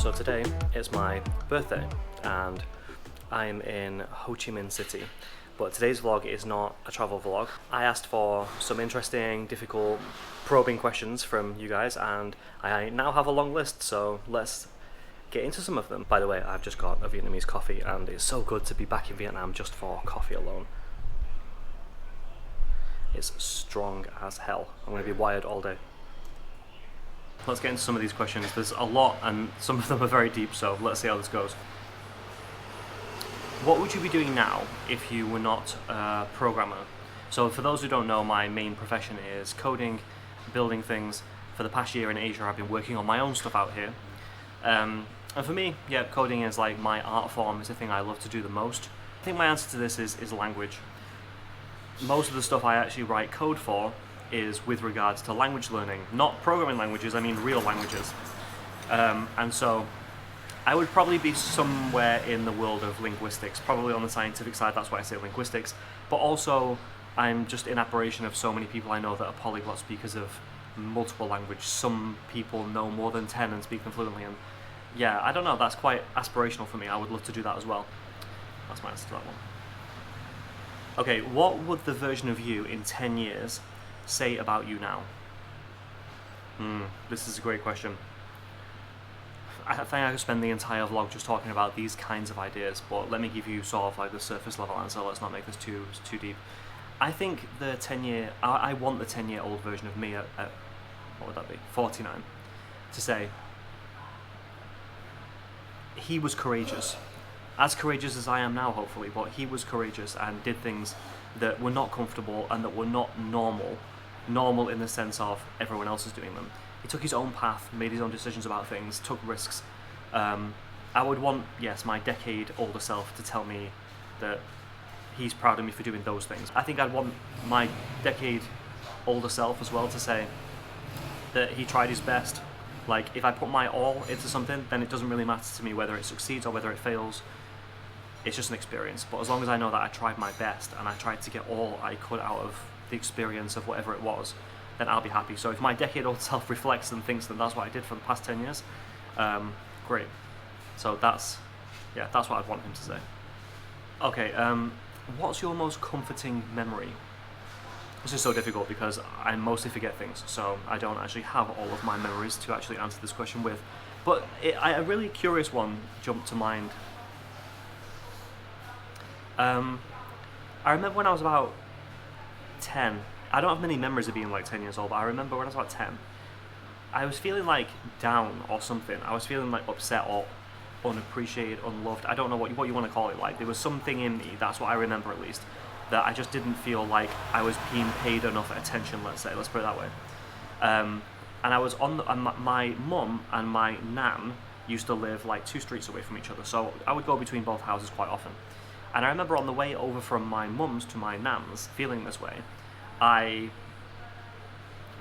So today it's my birthday and I'm in Ho Chi Minh City, but today's vlog is not a travel vlog. I asked for some interesting, difficult, probing questions from you guys and I now have a long list, so let's get into some of them. By the way, I've just got a Vietnamese coffee and it's so good to be back in Vietnam just for coffee alone. It's strong as hell. I'm going to be wired all day. Let's get into some of these questions. There's a lot and some of them are very deep, so let's see how this goes. What would you be doing now if you were not a programmer? So for those who don't know, my main profession is coding, building things. For the past year in Asia, I've been working on my own stuff out here. And for me, yeah, coding is like my art form. It's the thing I love to do the most. I think my answer to this is language. Most of the stuff I actually write code for is with regards to language learning, not programming languages, I mean real languages. And so I would probably be somewhere in the world of linguistics, probably on the scientific side, that's why I say linguistics, but also I'm just in admiration of so many people I know that are polyglot speakers of multiple languages. Some people know more than 10 and speak them fluently, and yeah, I don't know, that's quite aspirational for me. I would love to do that as well. That's my answer to that one. Okay, what would the version of you in 10 years say about you now? This is a great question. I think I could spend the entire vlog just talking about these kinds of ideas, but let me give you sort of like the surface level answer. Let's not make this too deep. I think I want the 10-year-old version of me at what would that be? 49, to say he was courageous. As courageous as I am now, hopefully, but he was courageous and did things that were not comfortable and that were not normal. Normal in the sense of everyone else is doing them. He took his own path, made his own decisions about things, took risks. I would want, yes, my decade older self to tell me that he's proud of me for doing those things. I think I'd want my decade older self as well to say that he tried his best. Like, if I put my all into something, then it doesn't really matter to me whether it succeeds or whether it fails. It's just an experience. But as long as I know that I tried my best and I tried to get all I could out of the experience of whatever it was, then I'll be happy. So if my decade-old self reflects and thinks that that's what I did for the past 10 years, great. So that's what I'd want him to say. Okay, what's your most comforting memory? This is so difficult because I mostly forget things, so I don't actually have all of my memories to actually answer this question with. But a really curious one jumped to mind. I remember when I was about 10, I don't have many memories of being like 10 years old, but I remember when I was about 10, I was feeling like down or something. I was feeling like upset or unappreciated, unloved. I don't know what you want to call it. Like, there was something in me, that's what I remember at least, that I just didn't feel like I was being paid enough attention, let's put it that way. And I was on my mum and my nan used to live like 2 streets away from each other, so I would go between both houses quite often. And I remember on the way over from my mum's to my nan's, feeling this way, I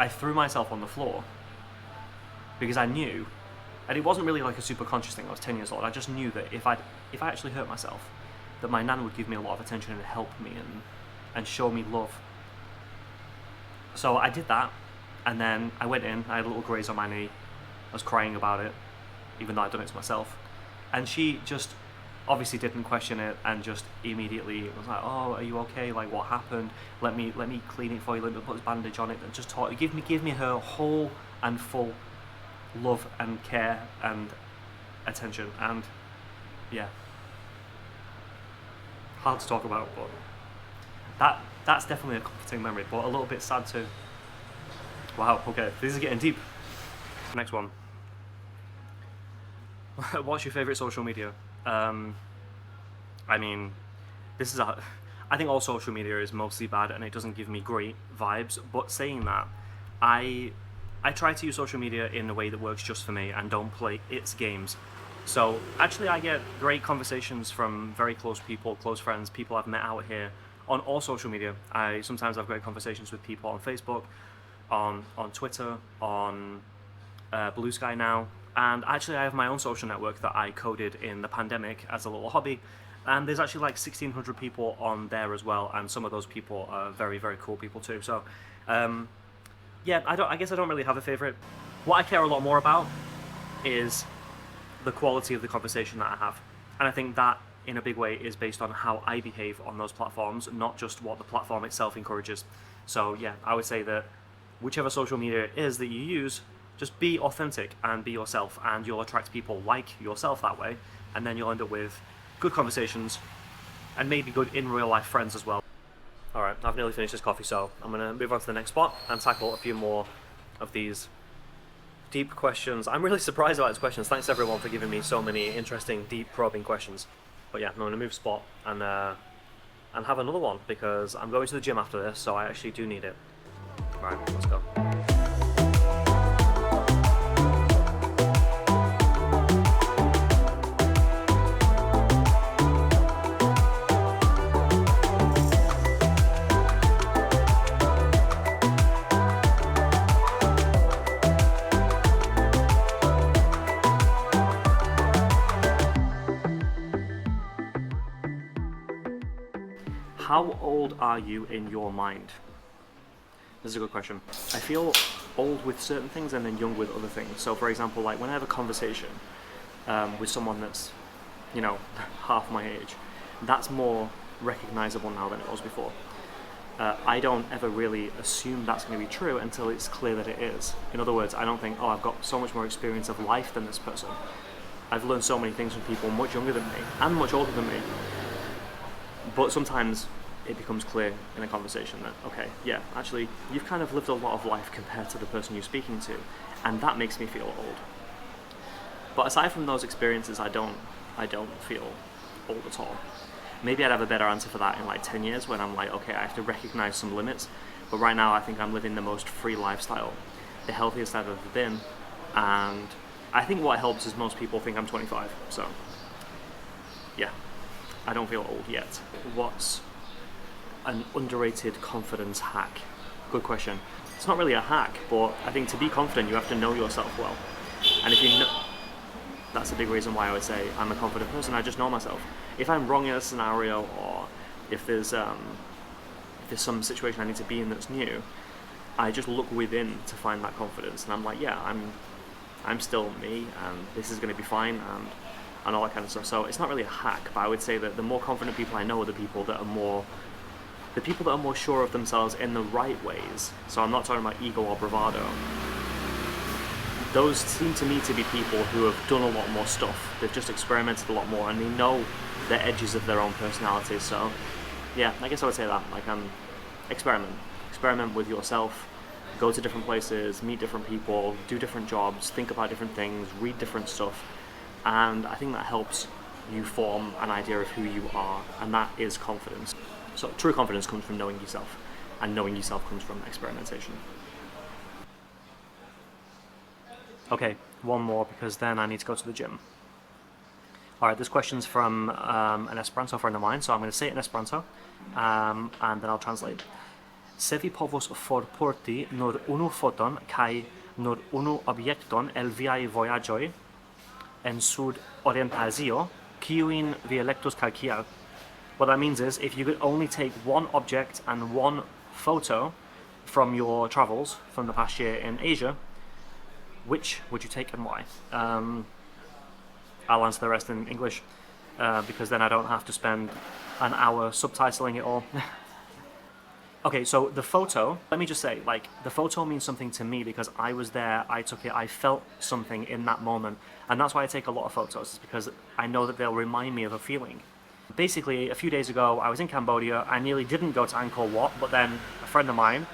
threw myself on the floor because I knew, and it wasn't really like a super conscious thing, I was 10 years old, I just knew that if I actually hurt myself, that my nan would give me a lot of attention and help me and show me love. So I did that, and then I went in, I had a little graze on my knee, I was crying about it, even though I'd done it to myself, and she just obviously didn't question it and just immediately was like, oh, are you okay, like what happened, let me clean it for you, let me put this bandage on it, and just give me her whole and full love and care and attention. And yeah, hard to talk about, but that's definitely a comforting memory, but a little bit sad too. Wow, okay, this is getting deep. Next one. What's your favourite social media? I mean, I think all social media is mostly bad and it doesn't give me great vibes, but saying that, I try to use social media in a way that works just for me and don't play its games. So actually I get great conversations from very close people, close friends, people I've met out here on all social media. I sometimes have great conversations with people on Facebook, on Twitter, on Blue Sky now. And actually I have my own social network that I coded in the pandemic as a little hobby, and there's actually like 1,600 people on there as well, and some of those people are very, very cool people too. So yeah, I guess I don't really have a favourite. What I care a lot more about is the quality of the conversation that I have. And I think that, in a big way, is based on how I behave on those platforms, not just what the platform itself encourages. So yeah, I would say that whichever social media it is that you use, just be authentic and be yourself, and you'll attract people like yourself that way, and then you'll end up with good conversations and maybe good in real life friends as well. Alright, I've nearly finished this coffee, so I'm going to move on to the next spot and tackle a few more of these deep questions. I'm really surprised about these questions. Thanks everyone for giving me so many interesting, deep, probing questions. But yeah, I'm going to move spot and have another one, because I'm going to the gym after this, so I actually do need it. Right, let's go. How old are you in your mind? This is a good question. I feel old with certain things and then young with other things. So for example, like when I have a conversation with someone that's, you know, half my age, that's more recognizable now than it was before. I don't ever really assume that's going to be true until it's clear that it is. In other words, I don't think, oh, I've got so much more experience of life than this person. I've learned so many things from people much younger than me and much older than me. But sometimes it becomes clear in a conversation that, okay, yeah, actually, you've kind of lived a lot of life compared to the person you're speaking to, and that makes me feel old. But aside from those experiences, I don't feel old at all. Maybe I'd have a better answer for that in like 10 years when I'm like, okay, I have to recognize some limits. But right now, I think I'm living the most free lifestyle, the healthiest I've ever been, and I think what helps is most people think I'm 25, so yeah. I don't feel old yet. What's an underrated confidence hack? Good question. It's not really a hack, but I think to be confident, you have to know yourself well. And if you know, that's a big reason why I would say I'm a confident person. I just know myself. If I'm wrong in a scenario, or if there's some situation I need to be in that's new, I just look within to find that confidence, and I'm like, yeah, I'm still me, and this is going to be fine, and all that kind of stuff. So it's not really a hack, but I would say that the more confident people I know are the people that are more sure of themselves in the right ways. So I'm not talking about ego or bravado. Those seem to me to be people who have done a lot more stuff. They've just experimented a lot more, and they know the edges of their own personality. So yeah, I guess I would say that. Like, experiment with yourself. Go to different places, meet different people, do different jobs, think about different things, read different stuff. And I think that helps you form an idea of who you are, and that is confidence. So true confidence comes from knowing yourself, and knowing yourself comes from experimentation. Okay, one more, because then I need to go to the gym. Alright, this question's from an Esperanto friend of mine, so I'm going to say it in Esperanto, and then I'll translate. Se vi povos forporti nur unu foton kai nur unu objekton el viaj vojaĝoj en Sud-Orientazio, kiujn vi elektus kaj kial? What that means is, if you could only take one object and one photo from your travels from the past year in Asia, which would you take and why? I'll answer the rest in English, because then I don't have to spend an hour subtitling it all. Okay, so the photo, let me just say, like, the photo means something to me because I was there, I took it, I felt something in that moment. And that's why I take a lot of photos, is because I know that they'll remind me of a feeling. Basically, a few days ago, I was in Cambodia. I nearly didn't go to Angkor Wat, but then a friend of mine,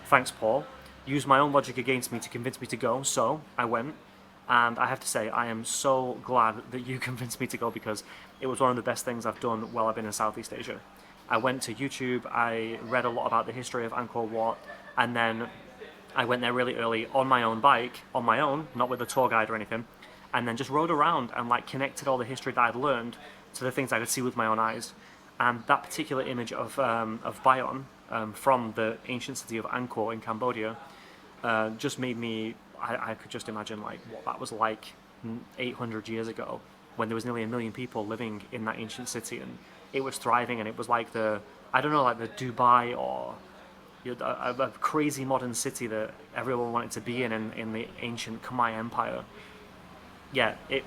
thanks Paul, used my own logic against me to convince me to go, so I went. And I have to say, I am so glad that you convinced me to go, because it was one of the best things I've done while I've been in Southeast Asia. I went to YouTube, I read a lot about the history of Angkor Wat, and then I went there really early on my own bike, on my own, not with a tour guide or anything, and then just rode around and like connected all the history that I'd learned to the things I could see with my own eyes. And that particular image of Bayon from the ancient city of Angkor in Cambodia just made me, I could just imagine like what that was like 800 years ago, when there was nearly 1 million people living in that ancient city, and it was thriving, and it was like the, I don't know, like the Dubai or a crazy modern city that everyone wanted to be in the ancient Khmer Empire. yeah, it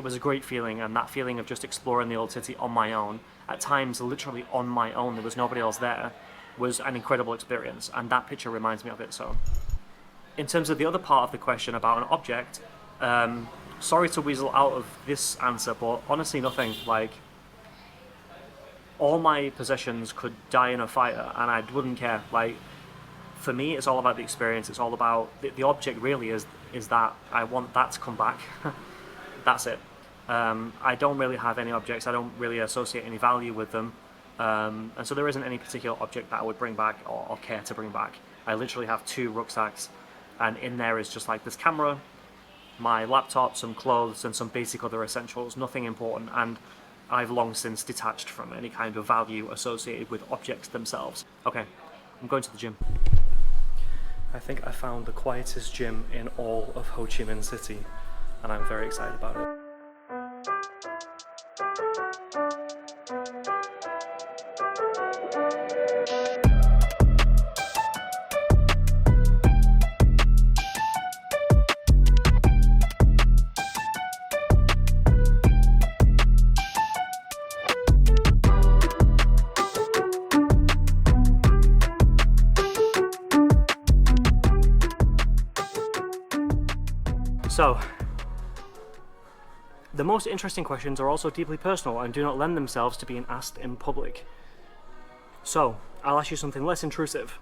was a great feeling, and that feeling of just exploring the old city on my own, at times literally on my own, there was nobody else there, was an incredible experience, and that picture reminds me of it. So, in terms of the other part of the question about an object, sorry to weasel out of this answer, but honestly, nothing. Like, all my possessions could die in a fire, and I wouldn't care. Like, for me, it's all about the experience. It's all about the object. Really, is that I want that to come back. That's it. I don't really have any objects. I don't really associate any value with them, and so there isn't any particular object that I would bring back or care to bring back. I literally have 2 rucksacks, and in there is just like this camera, my laptop, some clothes, and some basic other essentials. Nothing important, and I've long since detached from any kind of value associated with objects themselves. Okay, I'm going to the gym. I think I found the quietest gym in all of Ho Chi Minh City, and I'm very excited about it. So, the most interesting questions are also deeply personal and do not lend themselves to being asked in public. So, I'll ask you something less intrusive.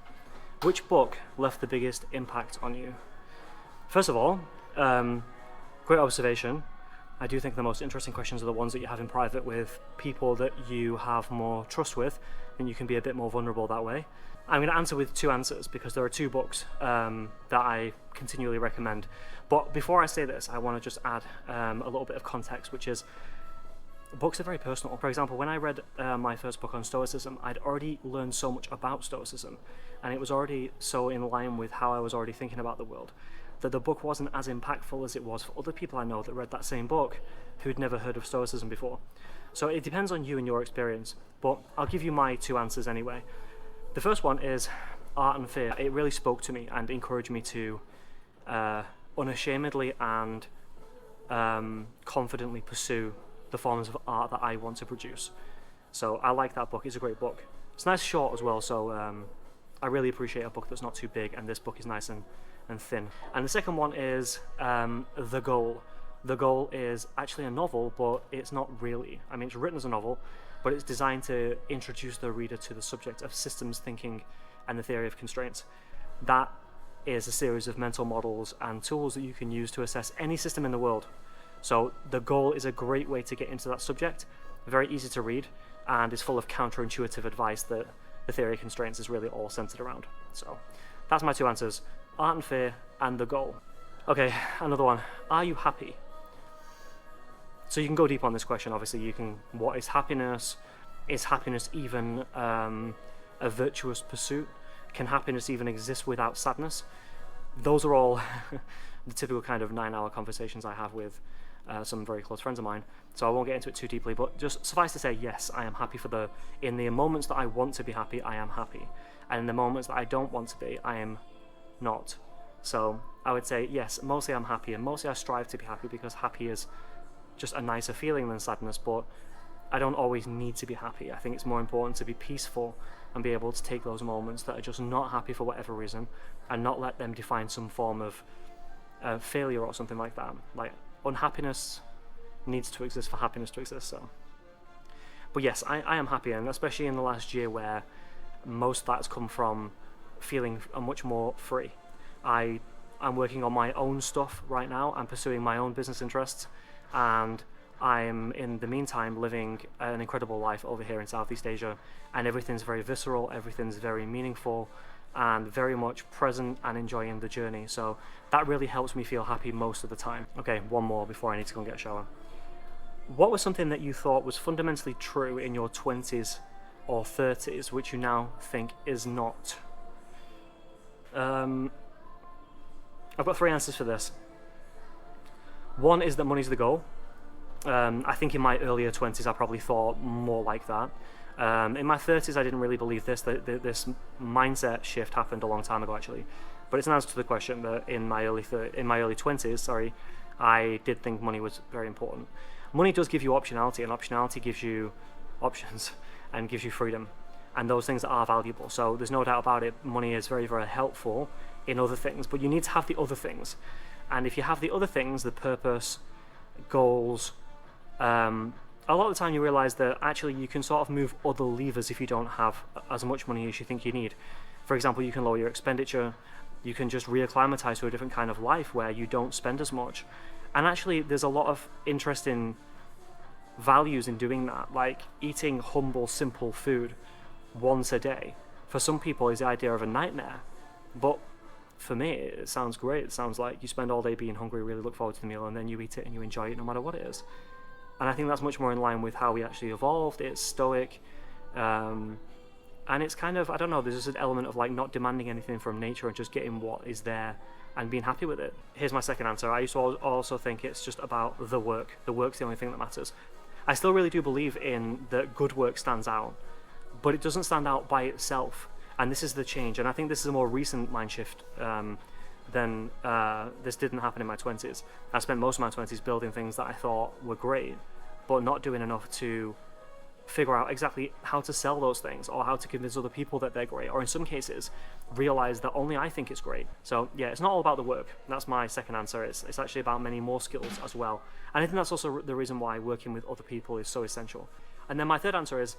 Which book left the biggest impact on you? First of all, great observation. I do think the most interesting questions are the ones that you have in private with people that you have more trust with, and you can be a bit more vulnerable that way. I'm going to answer with 2 answers because there are 2 books that I continually recommend. But before I say this, I want to just add a little bit of context, which is books are very personal. For example, when I read my first book on Stoicism, I'd already learned so much about Stoicism, and it was already so in line with how I was already thinking about the world, that the book wasn't as impactful as it was for other people I know that read that same book who'd never heard of Stoicism before. So it depends on you and your experience, but I'll give you my 2 answers anyway. The first one is Art and Fear. It really spoke to me and encouraged me to unashamedly and confidently pursue the forms of art that I want to produce. So I like that book. It's a great book. It's nice short as well, so I really appreciate a book that's not too big, and this book is nice and thin. And the second one is The Goal. The Goal is actually a novel, but it's not really. I mean, it's written as a novel, but it's designed to introduce the reader to the subject of systems thinking and the theory of constraints. That is a series of mental models and tools that you can use to assess any system in the world. So The Goal is a great way to get into that subject, very easy to read, and is full of counterintuitive advice that the theory of constraints is really all centered around. So that's my 2 answers, Art and Fear and The Goal. Okay, another one. Are you happy? So you can go deep on this question, obviously. What is happiness? Is happiness even a virtuous pursuit? Can happiness even exist without sadness? Those are all the typical kind of 9-hour conversations I have with some very close friends of mine. So I won't get into it too deeply, but just suffice to say, yes, I am happy in the moments that I want to be happy, I am happy. And in the moments that I don't want to be, I am not. So I would say, yes, mostly I'm happy, and mostly I strive to be happy because happy is just a nicer feeling than sadness, but I don't always need to be happy. I think it's more important to be peaceful and be able to take those moments that are just not happy for whatever reason and not let them define some form of failure or something like that. Like, unhappiness needs to exist for happiness to exist. So, but yes, I am happy, and especially in the last year where most of that's come from feeling much more free. I'm working on my own stuff right now. I'm pursuing my own business interests, and I'm in the meantime living an incredible life over here in Southeast Asia, and everything's very visceral, everything's very meaningful, and very much present and enjoying the journey. So that really helps me feel happy most of the time. Okay, one more before I need to go and get a shower. What was something that you thought was fundamentally true in your 20s or 30s, which you now think is not? I've got 3 answers for this. One is that money's the goal. I think in my earlier 20s I probably thought more like that. In my 30s I didn't really believe this. This mindset shift happened a long time ago actually. But it's an answer to the question that in my early 20s, I did think money was very important. Money does give you optionality, and optionality gives you options and gives you freedom, and those things are valuable. So there's no doubt about it, money is very, very helpful in other things, but you need to have the other things. And if you have the other things, the purpose, goals, a lot of the time you realize that actually you can sort of move other levers if you don't have as much money as you think you need. For example, you can lower your expenditure, you can just reacclimatize to a different kind of life where you don't spend as much. And actually there's a lot of interesting values in doing that, like eating humble, simple food once a day. For some people is the idea of a nightmare, but for me it sounds great. It sounds like you spend all day being hungry, really look forward to the meal, and then you eat it and you enjoy it no matter what it is. And I think that's much more in line with how we actually evolved. It's stoic, and it's kind of, I don't know, there's just an element of like not demanding anything from nature and just getting what is there and being happy with it. Here's my second answer. I used to also think it's just about the work. The work's the only thing that matters. I still really do believe in that good work stands out, but it doesn't stand out by itself. And this is the change. And I think this is a more recent mind shift than this didn't happen in my 20s. I spent most of my 20s building things that I thought were great, but not doing enough to figure out exactly how to sell those things or how to convince other people that they're great, or in some cases realize that only I think it's great. So yeah, it's not all about the work. That's my second answer. It's actually about many more skills as well. And I think that's also the reason why working with other people is so essential. And then my third answer is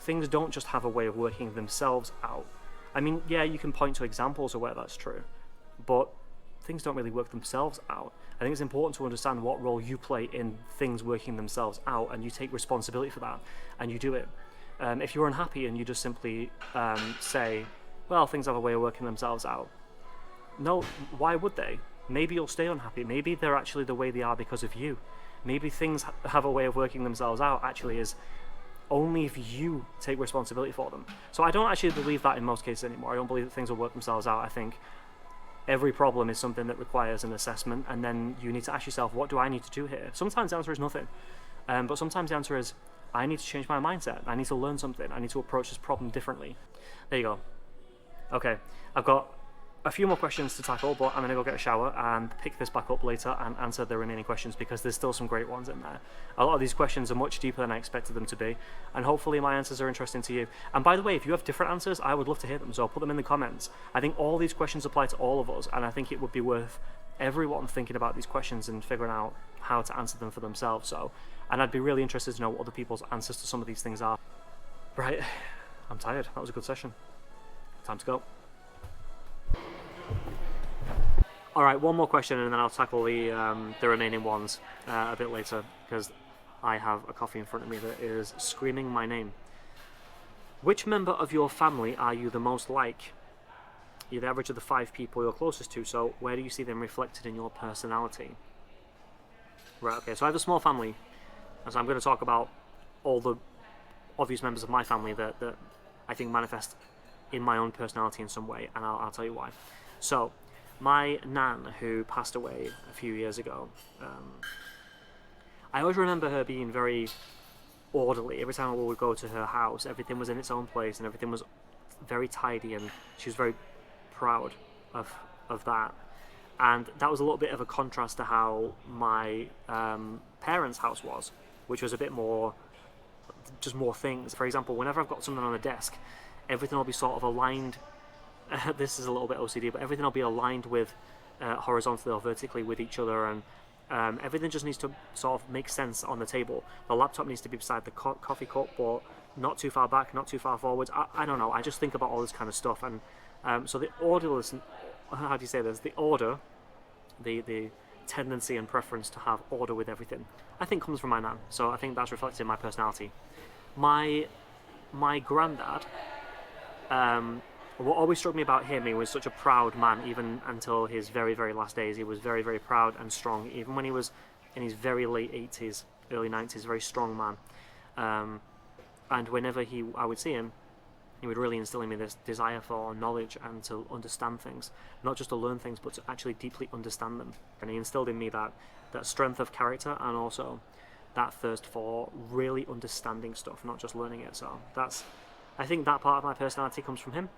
things don't just have a way of working themselves out. I mean, yeah, you can point to examples of where that's true, but things don't really work themselves out. I think it's important to understand what role you play in things working themselves out, and you take responsibility for that, and you do it. If you're unhappy and you just simply say, well, things have a way of working themselves out. No, why would they? Maybe you'll stay unhappy. Maybe they're actually the way they are because of you. Maybe things have a way of working themselves out actually is only if you take responsibility for them. So I don't actually believe that in most cases anymore. I don't believe that things will work themselves out. I think every problem is something that requires an assessment, and then you need to ask yourself, what do I need to do here? Sometimes the answer is nothing, but sometimes the answer is, I need to change my mindset. I need to learn something. I need to approach this problem differently. There you go. Okay, I've got a few more questions to tackle, but I'm going to go get a shower and pick this back up later and answer the remaining questions, because there's still some great ones in there. A lot of these questions are much deeper than I expected them to be, and hopefully my answers are interesting to you. And by the way, if you have different answers, I would love to hear them, so put them in the comments. I think all these questions apply to all of us, and I think it would be worth everyone thinking about these questions and figuring out how to answer them for themselves. And I'd be really interested to know what other people's answers to some of these things are. Right, I'm tired. That was a good session. Time to go. Alright, one more question and then I'll tackle the remaining ones a bit later, because I have a coffee in front of me that is screaming my name. Which member of your family are you the most like? You're the average of the 5 people you're closest to, so where do you see them reflected in your personality? Right, okay, so I have a small family, so I'm going to talk about all the obvious members of my family that I think manifest in my own personality in some way, and I'll tell you why. So, my nan, who passed away a few years ago, I always remember her being very orderly. Every time we would go to her house, everything was in its own place and everything was very tidy, and she was very proud of that. And that was a little bit of a contrast to how my parents' house was, which was a bit more, just more things. For example, whenever I've got something on the desk, everything will be sort of aligned. This is a little bit OCD, but everything will be aligned with horizontally or vertically with each other, and everything just needs to sort of make sense on the table. The laptop needs to be beside the coffee cup, but not too far back, not too far forwards. I don't know, I just think about all this kind of stuff, and so the orderless, how do you say this, the order, the tendency and preference to have order with everything, I think comes from my nan, so I think that's reflected in my personality. My granddad, what always struck me about him, he was such a proud man, even until his very, very last days. He was very, very proud and strong, even when he was in his very late 80s, early 90s, very strong man. And whenever I would see him, he would really instill in me this desire for knowledge and to understand things, not just to learn things, but to actually deeply understand them. And he instilled in me that strength of character, and also that thirst for really understanding stuff, not just learning it. So I think that part of my personality comes from him.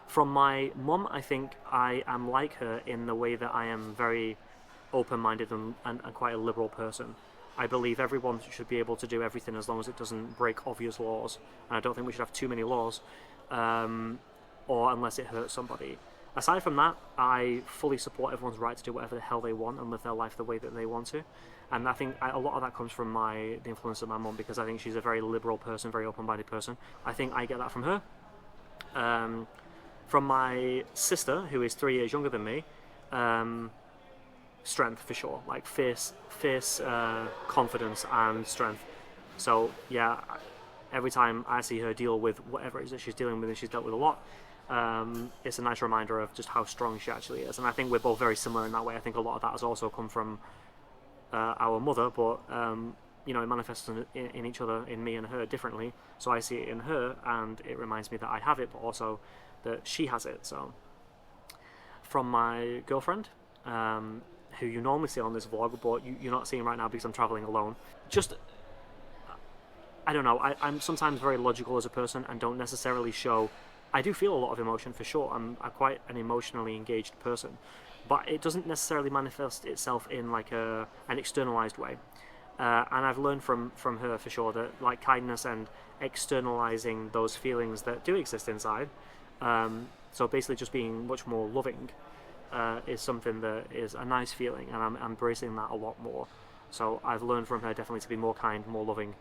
From my mum, I think I am like her in the way that I am very open-minded and quite a liberal person. I believe everyone should be able to do everything as long as it doesn't break obvious laws, and I don't think we should have too many laws, or unless it hurts somebody. Aside from that, I fully support everyone's right to do whatever the hell they want and live their life the way that they want to. And I think a lot of that comes from the influence of my mum, because I think she's a very liberal person, very open-minded person. I think I get that from her. From my sister, who is 3 years younger than me, strength for sure, like fierce confidence and strength. So yeah, every time I see her deal with whatever it is that she's dealing with, and she's dealt with a lot, it's a nice reminder of just how strong she actually is. And I think we're both very similar in that way. I think a lot of that has also come from our mother, but it manifests in each other, in me and her, differently. So I see it in her, and it reminds me that I have it, but also that she has it. So from my girlfriend, who you normally see on this vlog, but you're not seeing right now because I'm traveling alone. Just, I don't know, I'm sometimes very logical as a person and don't necessarily show. I do feel a lot of emotion for sure. I'm quite an emotionally engaged person, but it doesn't necessarily manifest itself in like an externalized way. And I've learned from her for sure that like kindness and externalizing those feelings that do exist inside, so basically just being much more loving, is something that is a nice feeling, and I'm embracing that a lot more. So I've learned from her definitely to be more kind, more loving,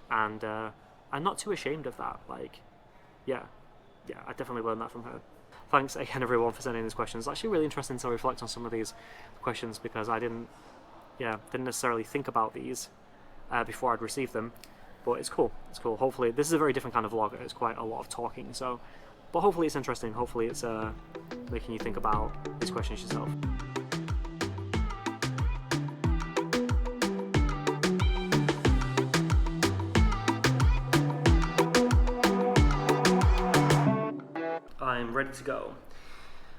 and I'm not too ashamed of that. Like, yeah, I definitely learned that from her. Thanks again everyone for sending these questions. It's actually really interesting to reflect on some of these questions, because I didn't necessarily think about these before I'd received them, but it's cool. Hopefully this is a very different kind of vlog. It's quite a lot of talking, but hopefully it's interesting. Hopefully it's making you think about these questions yourself. I'm ready to go.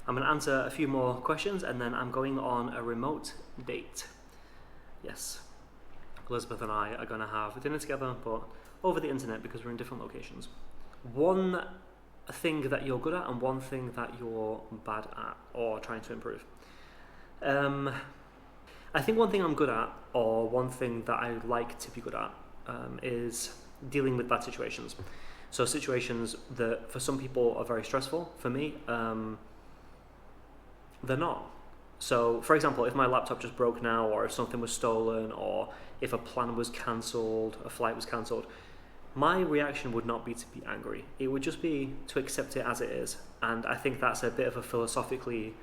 I'm going to answer a few more questions, and then I'm going on a remote date. Yes, Elizabeth and I are going to have dinner together, but over the internet, because we're in different locations. One thing that you're good at and one thing that you're bad at or trying to improve. I think one thing I'm good at, or one thing that I like to be good at, is dealing with bad situations. So situations that for some people are very stressful, for me, they're not. So, for example, if my laptop just broke now, or if something was stolen, or if a plan was cancelled, a flight was cancelled, my reaction would not be to be angry. It would just be to accept it as it is. And I think that's a bit of a philosophically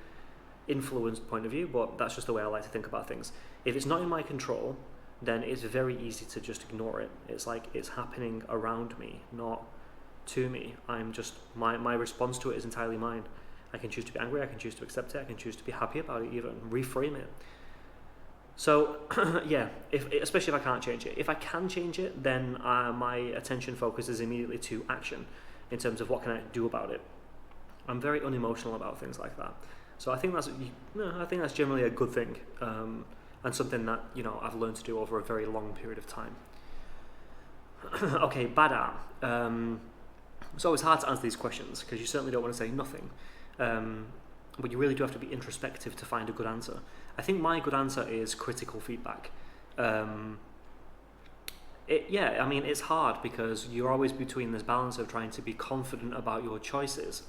influenced point of view, but that's just the way I like to think about things. If it's not in my control, then it's very easy to just ignore it. It's like it's happening around me, not to me. I'm just, my response to it is entirely mine. I can choose to be angry, I can choose to accept it, I can choose to be happy about it, even reframe it. So yeah, especially if I can't change it. If I can change it, then my attention focus is immediately to action in terms of what can I do about it. I'm very unemotional about things like that. So I think that's generally a good thing, and something that I've learned to do over a very long period of time. Okay, bad at. It's always hard to answer these questions because you certainly don't want to say nothing. But you really do have to be introspective to find a good answer. I think my good answer is critical feedback. It's hard because you're always between this balance of trying to be confident about your choices,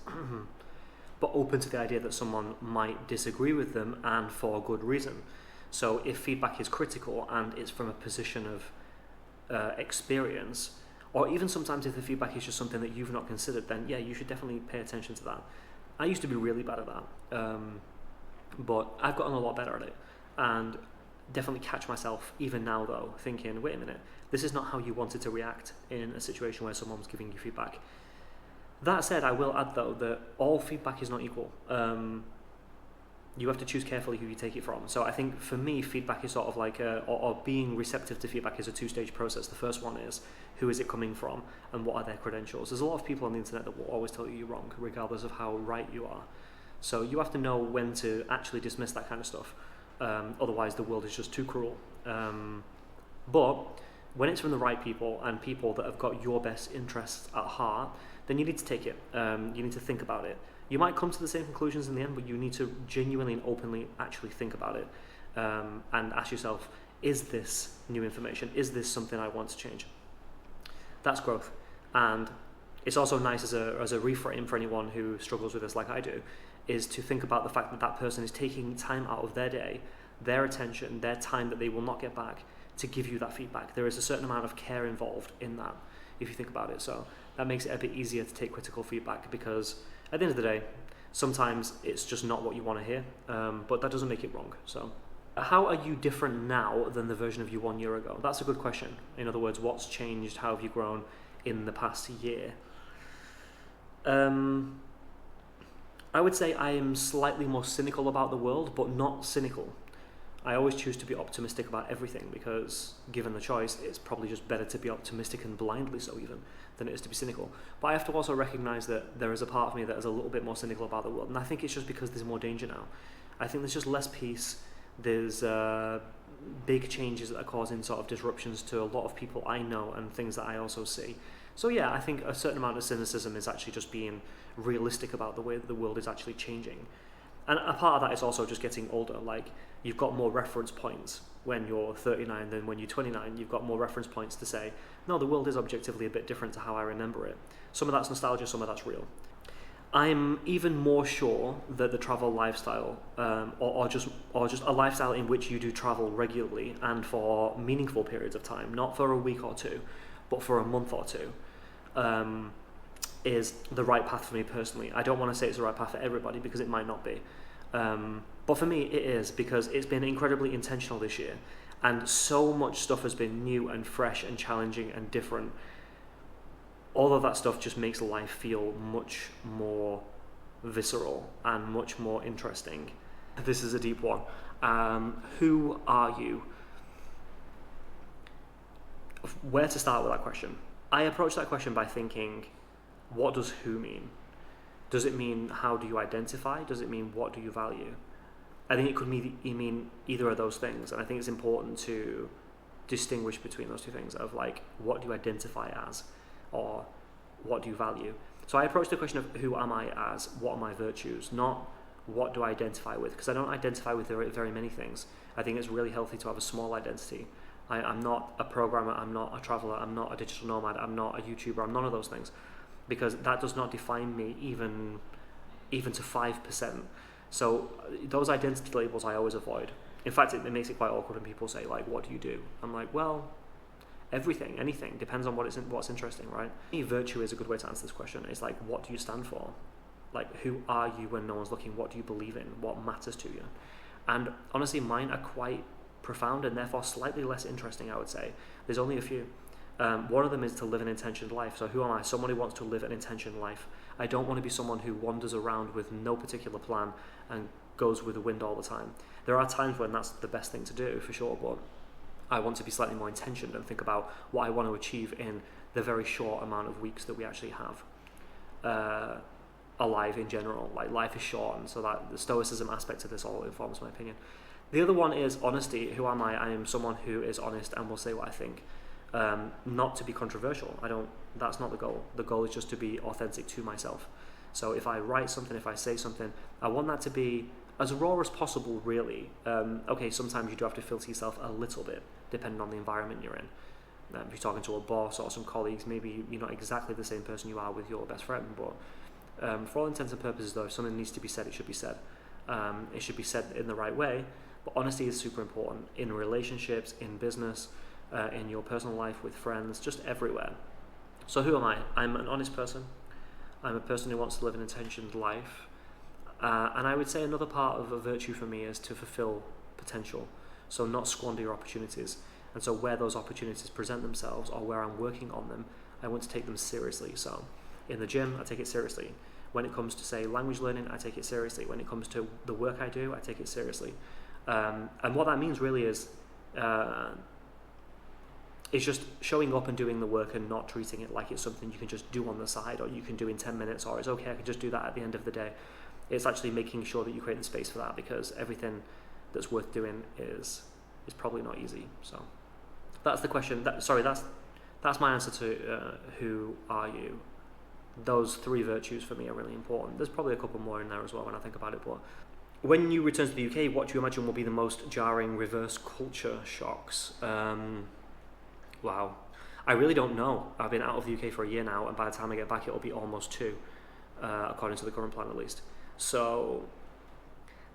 but open to the idea that someone might disagree with them, and for a good reason. So if feedback is critical and it's from a position of experience, or even sometimes if the feedback is just something that you've not considered, then yeah, you should definitely pay attention to that. I used to be really bad at that, but I've gotten a lot better at it, and definitely catch myself even now though thinking, wait a minute, this is not how you wanted to react in a situation where someone's giving you feedback. That said, I will add though that all feedback is not equal. You have to choose carefully who you take it from. So I think for me, feedback is sort of like or being receptive to feedback is a two-stage process. The first one is, who is it coming from and what are their credentials? There's a lot of people on the internet that will always tell you you're wrong, regardless of how right you are. So you have to know when to actually dismiss that kind of stuff. Otherwise, the world is just too cruel. But when it's from the right people and people that have got your best interests at heart, then you need to take it. You need to think about it. You might come to the same conclusions in the end, but you need to genuinely and openly actually think about it. and ask yourself, is this new information? Is this something I want to change? That's growth. And it's also nice as a reframe for anyone who struggles with this like I do, is to think about the fact that that person is taking time out of their day, their attention, their time that they will not get back to give you that feedback. There is a certain amount of care involved in that, if you think about it. So that makes it a bit easier to take critical feedback, because at the end of the day, sometimes it's just not what you want to hear, but that doesn't make it wrong. So how are you different now than the version of you 1 year ago? That's a good question. In other words, what's changed? How have you grown in the past year? I would say I am slightly more cynical about the world, but not cynical. I always choose to be optimistic about everything, because given the choice, it's probably just better to be optimistic and blindly so even than it is to be cynical. But I have to also recognize that there is a part of me that is a little bit more cynical about the world, and I think it's just because there's more danger now. I think there's just less peace. There's big changes that are causing sort of disruptions to a lot of people I know and things that I also see. So yeah, I think a certain amount of cynicism is actually just being realistic about the way that the world is actually changing. And a part of that is also just getting older. Like, you've got more reference points when you're 39 than when you're 29. You've got more reference points to say, no, the world is objectively a bit different to how I remember it. Some of that's nostalgia, some of that's real. I'm even more sure that the travel lifestyle, or just a lifestyle in which you do travel regularly and for meaningful periods of time, not for a week or two, but for a month or two, is the right path for me personally. I don't want to say it's the right path for everybody, because it might not be. But for me, it is, because it's been incredibly intentional this year, and so much stuff has been new and fresh and challenging and different. All of that stuff just makes life feel much more visceral and much more interesting. This is a deep one. Who are you? Where to start with that question? I approach that question by thinking, what does who mean? Does it mean how do you identify? Does it mean what do you value? I think it could mean either of those things, and I think it's important to distinguish between those two things of, like, what do you identify as, or what do you value? So I approach the question of who am I as, what are my virtues, not what do I identify with, because I don't identify with very many things. I think it's really healthy to have a small identity. I'm not a programmer, I'm not a traveller, I'm not a digital nomad, I'm not a YouTuber, I'm none of those things, because that does not define me even to 5%. So those identity labels I always avoid. In fact, it makes it quite awkward when people say, like, what do you do? I'm like, well, everything, anything, depends on what's interesting, right? Virtue is a good way to answer this question. It's like, what do you stand for? Like, who are you when no one's looking? What do you believe in? What matters to you? And honestly, mine are quite profound and therefore slightly less interesting, I would say. There's only a few. One of them is to live an intentioned life. So who am I? Someone who wants to live an intentioned life. I don't want to be someone who wanders around with no particular plan and goes with the wind all the time. There are times when that's the best thing to do, for sure, but I want to be slightly more intentioned and think about what I want to achieve in the very short amount of weeks that we actually have alive in general. Like, life is short, and so that the stoicism aspect of this all informs my opinion. The other one is honesty. Who am I? I am someone who is honest and will say what I think. Not to be controversial. That's not the goal. The goal is just to be authentic to myself. So if I write something, if I say something, I want that to be as raw as possible, really. Okay, sometimes you do have to filter yourself a little bit, depending on the environment you're in. If you're talking to a boss or some colleagues, maybe you're not exactly the same person you are with your best friend, but for all intents and purposes, though, if something needs to be said, it should be said. It should be said in the right way, but honesty is super important in relationships, in business, in your personal life, with friends, just everywhere. So who am I? I'm an honest person. I'm a person who wants to live an intentioned life. And I would say another part of a virtue for me is to fulfill potential. So not squander your opportunities. And so where those opportunities present themselves, or where I'm working on them, I want to take them seriously. So in the gym, I take it seriously. When it comes to, say, language learning, I take it seriously. When it comes to the work I do, I take it seriously. And what that means really is just showing up and doing the work and not treating it like it's something you can just do on the side, or you can do in 10 minutes, or it's okay, I can just do that at the end of the day. It's actually making sure that you create the space for that, because everything that's worth doing is probably not easy. So that's the question. That's my answer to who are you. Those three virtues for me are really important. There's probably a couple more in there as well when I think about it, but when you return to the UK, what do you imagine will be the most jarring reverse culture shocks? Wow. I really don't know. I've been out of the UK for a year now, and by the time I get back, it'll be almost 2, according to the current plan at least. So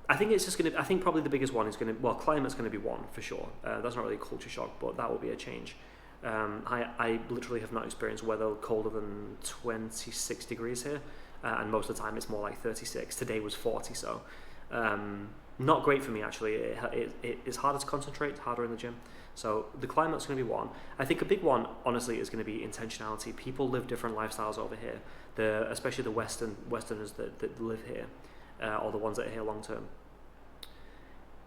I think it's just going to, I think probably the biggest one is going to, well, climate's going to be one for sure. That's not really a culture shock, but that will be a change. I literally have not experienced weather colder than 26 degrees here, and most of the time it's more like 36. Today was 40, so not great for me actually. It's harder to concentrate, it's harder in the gym. So the climate's going to be one. I think a big one, honestly, is going to be intentionality. People live different lifestyles over here, especially the Westerners that live here, or the ones that are here long term.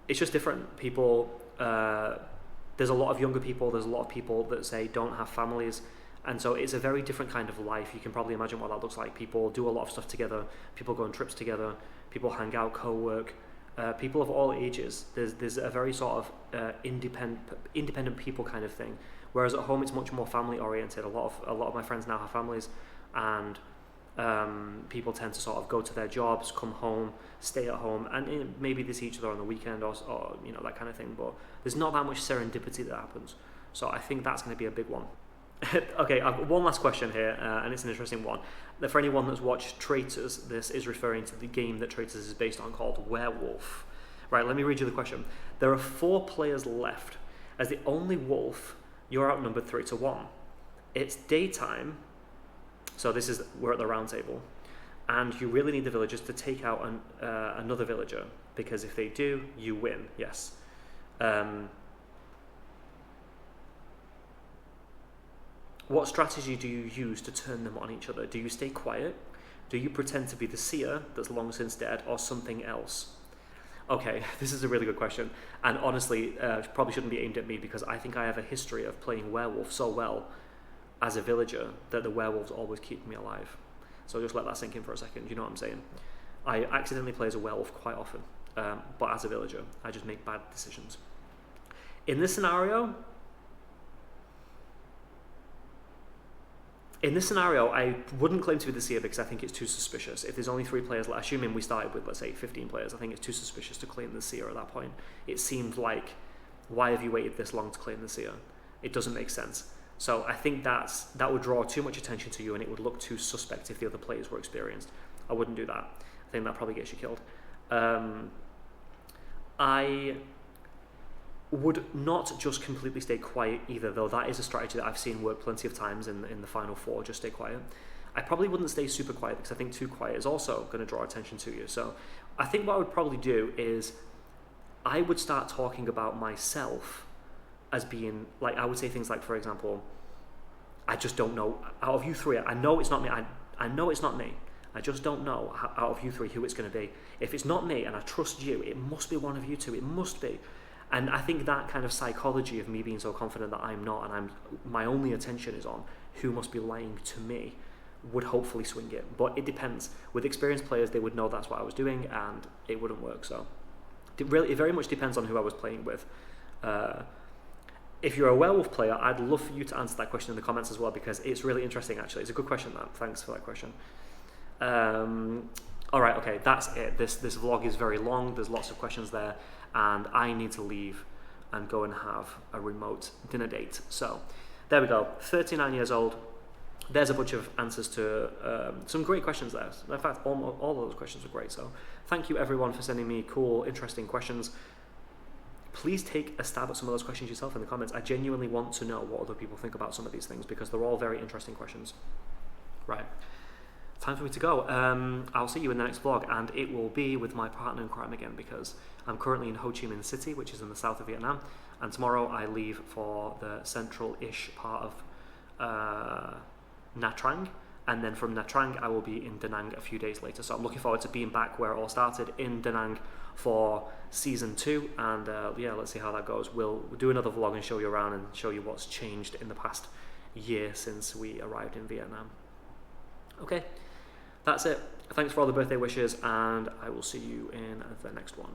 It's just different. People, there's a lot of younger people, there's a lot of people that say don't have families, and so it's a very different kind of life. You can probably imagine what that looks like. People do a lot of stuff together, people go on trips together, people hang out, co-work, people of all ages. There's a very sort of independent people kind of thing, whereas at home it's much more family oriented. A lot of my friends now have families, and people tend to sort of go to their jobs, come home, stay at home, and maybe they see each other on the weekend or you know, that kind of thing, but there's not that much serendipity that happens. So I think that's going to be a big one. Okay, I've got one last question here, and it's an interesting one. For anyone that's watched Traitors, this is referring to the game that Traitors is based on called Werewolf. Right, let me read you the question. There are 4 players left. As the only wolf, you're outnumbered 3-1. It's daytime, so we're at the round table, and you really need the villagers to take out another villager, because if they do, you win. Yes. What strategy do you use to turn them on each other? Do you stay quiet? Do you pretend to be the seer that's long since dead, or something else? Okay, this is a really good question, and honestly, probably shouldn't be aimed at me, because I think I have a history of playing werewolf so well as a villager that the werewolves always keep me alive. So just let that sink in for a second. You know what I'm saying? I accidentally play as a werewolf quite often, but as a villager, I just make bad decisions. In this scenario, I wouldn't claim to be the seer because I think it's too suspicious. If there's only 3 players, assuming we started with, let's say, 15 players, I think it's too suspicious to claim the seer at that point. It seemed like, why have you waited this long to claim the seer? It doesn't make sense. So I think that would draw too much attention to you, and it would look too suspect if the other players were experienced. I wouldn't do that. I think that probably gets you killed. I would not just completely stay quiet either, though that is a strategy that I've seen work plenty of times in the final 4, just stay quiet. I probably wouldn't stay super quiet because I think too quiet is also going to draw attention to you. So I think what I would probably do is I would start talking about myself as being, like, I would say things like, for example, I just don't know, out of you 3, I know it's not me, I know it's not me, I just don't know out of you 3 who it's going to be. If it's not me and I trust you, it must be one of you 2, it must be. And I think that kind of psychology of me being so confident that I'm not, and my only attention is on who must be lying to me, would hopefully swing it. But it depends. With experienced players, they would know that's what I was doing, and it wouldn't work. So it very much depends on who I was playing with. If you're a werewolf player, I'd love for you to answer that question in the comments as well, because it's really interesting, actually. It's a good question, that. Thanks for that question. All right, okay, that's it. This vlog is very long. There's lots of questions there, and I need to leave and go and have a remote dinner date. So there we go. 39 years old. There's a bunch of answers to some great questions there. In fact, all of those questions were great. So thank you, everyone, for sending me cool, interesting questions. Please take a stab at some of those questions yourself in the comments. I genuinely want to know what other people think about some of these things, because they're all very interesting questions. Right. Time for me to go. I'll see you in the next vlog, and it will be with my partner in crime again, because I'm currently in Ho Chi Minh City, which is in the south of Vietnam, and tomorrow I leave for the central-ish part of Nha Trang, and then from Nha Trang I will be in Da Nang a few days later. So I'm looking forward to being back where it all started, in Da Nang, for season 2, and yeah, let's see how that goes. We'll do another vlog and show you around and show you what's changed in the past year since we arrived in Vietnam. Okay, that's it. Thanks for all the birthday wishes, and I will see you in the next one.